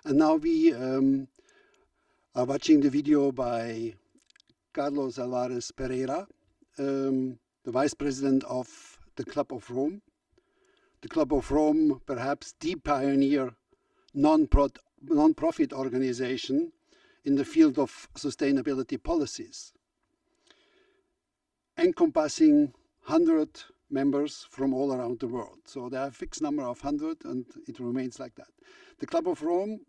And now we are watching the video by Carlos Alvarez Pereira, the Vice President of the Club of Rome. The Club of Rome, perhaps the pioneer non-profit organization in the field of sustainability policies, encompassing 100 members from all around the world. So there are a fixed number of 100 and it remains like that. The Club of Rome,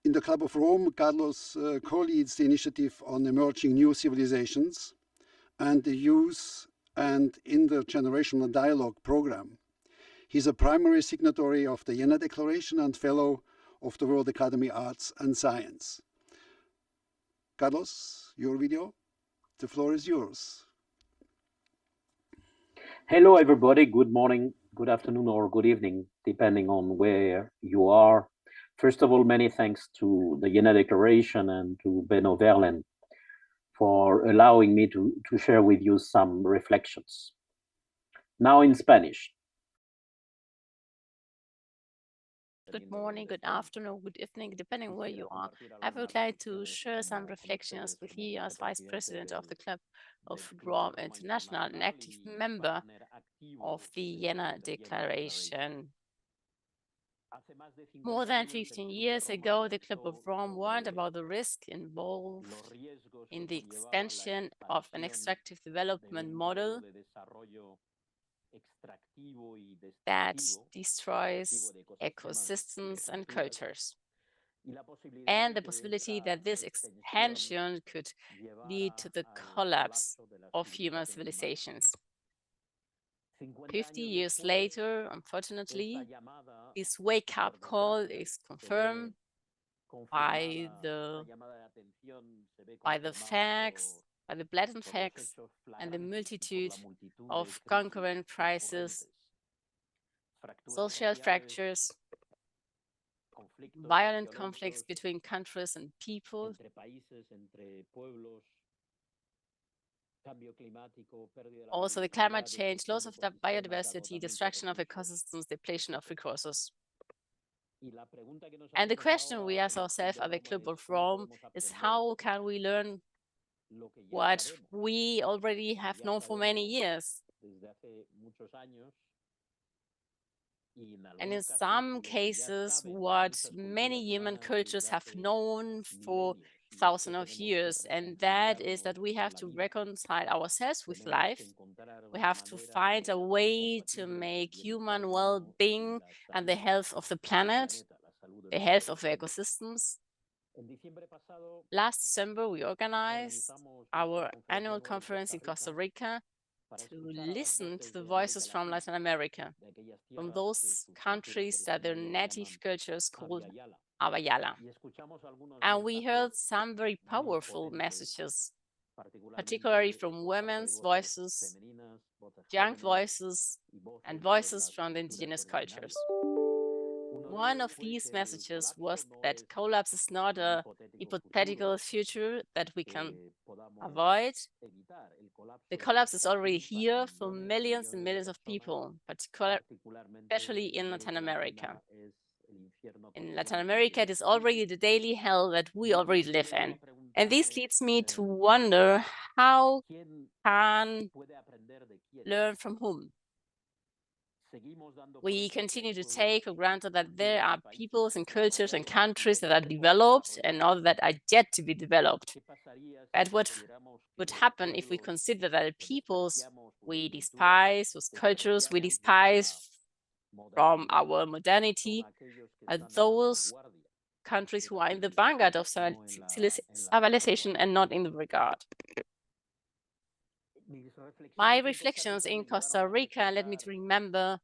in the Club of Rome, Carlos co-leads the initiative on emerging new civilizations and the Youth and Intergenerational Dialogue program. He's a primary signatory of the Vienna Declaration and fellow of the World Academy Arts and Science. Carlos, your video, the floor is yours. Hello, everybody. Good morning, good afternoon, or good evening, depending on where you are. First of all, many thanks to the Vienna Declaration and to Benno Verlen for allowing me to share with you some reflections. Now in Spanish. Good morning, good afternoon, good evening, depending where you are. I would like to share some reflections with you as Vice President of the Club of Rome International, an active member of the Vienna Declaration. More than 15 years ago, the Club of Rome warned about the risk involved in the expansion of an extractive development model that destroys ecosystems and cultures, and the possibility that this expansion could lead to the collapse of human civilizations. 50 years later, unfortunately, this wake-up call is confirmed by the facts, by the blatant facts, and the multitude of concurrent crises, social fractures, violent conflicts between countries and people, also the climate change, loss of biodiversity, destruction of ecosystems, depletion of resources. And the question we ask ourselves at the Club of Rome is, how can we learn what we already have known for many years? And in some cases, what many human cultures have known for thousands of years, and that is that we have to reconcile ourselves with life. We have to find a way to make human well-being and the health of the planet, the health of the ecosystems. Last December, we organized our annual conference in Costa Rica to listen to the voices from Latin America, from those countries that their native cultures called Abayala. And we heard some very powerful messages, particularly from women's voices, young voices, and voices from the indigenous cultures. One of these messages was that collapse is not a hypothetical future that we can avoid. The collapse is already here for millions and millions of people, especially in Latin America. In Latin America, it is already the daily hell that we already live in. And this leads me to wonder, how can learn from whom? We continue to take for granted that there are peoples and cultures and countries that are developed and others that are yet to be developed. But what would happen if we consider that the peoples we despise, those cultures we despise from our modernity, are those countries who are in the vanguard of civilization and not in the regard? My reflections in Costa Rica led me to remember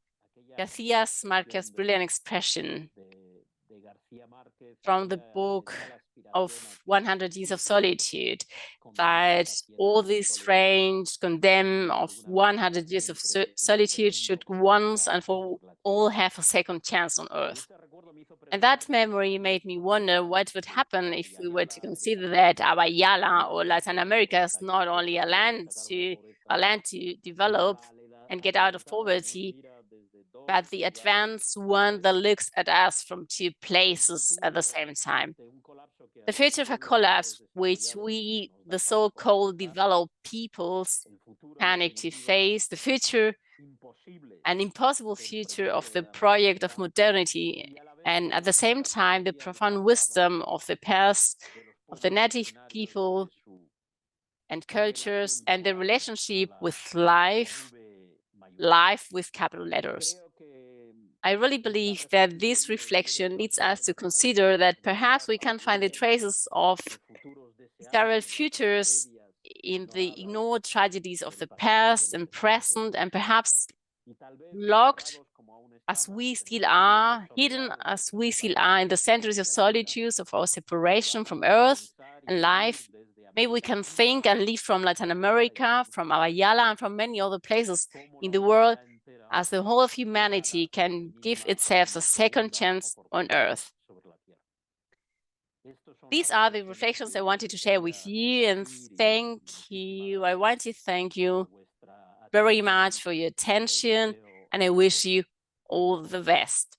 Garcia Marquez's brilliant expression from the book of 100 Years of Solitude, that all this strange condemn of 100 years of solitude should once and for all have a second chance on Earth. And that memory made me wonder what would happen if we were to consider that Abayala or Latin America is not only a land to develop and get out of poverty, but the advanced one that looks at us from two places at the same time. The future of a collapse, which we, the so-called developed peoples, panic to face, the future, an impossible future of the project of modernity, and at the same time, the profound wisdom of the past, of the native people and cultures, and the relationship with life with capital letters. I really believe that this reflection leads us to consider that perhaps we can find the traces of several futures in the ignored tragedies of the past and present, and perhaps locked as we still are, hidden as we still are in the centuries of solitude of our separation from Earth and life. Maybe we can think and live from Latin America, from Abayala, and from many other places in the world, as the whole of humanity can give itself a second chance on Earth. These are the reflections I wanted to share with you, and thank you. I want to thank you very much for your attention, and I wish you all the best.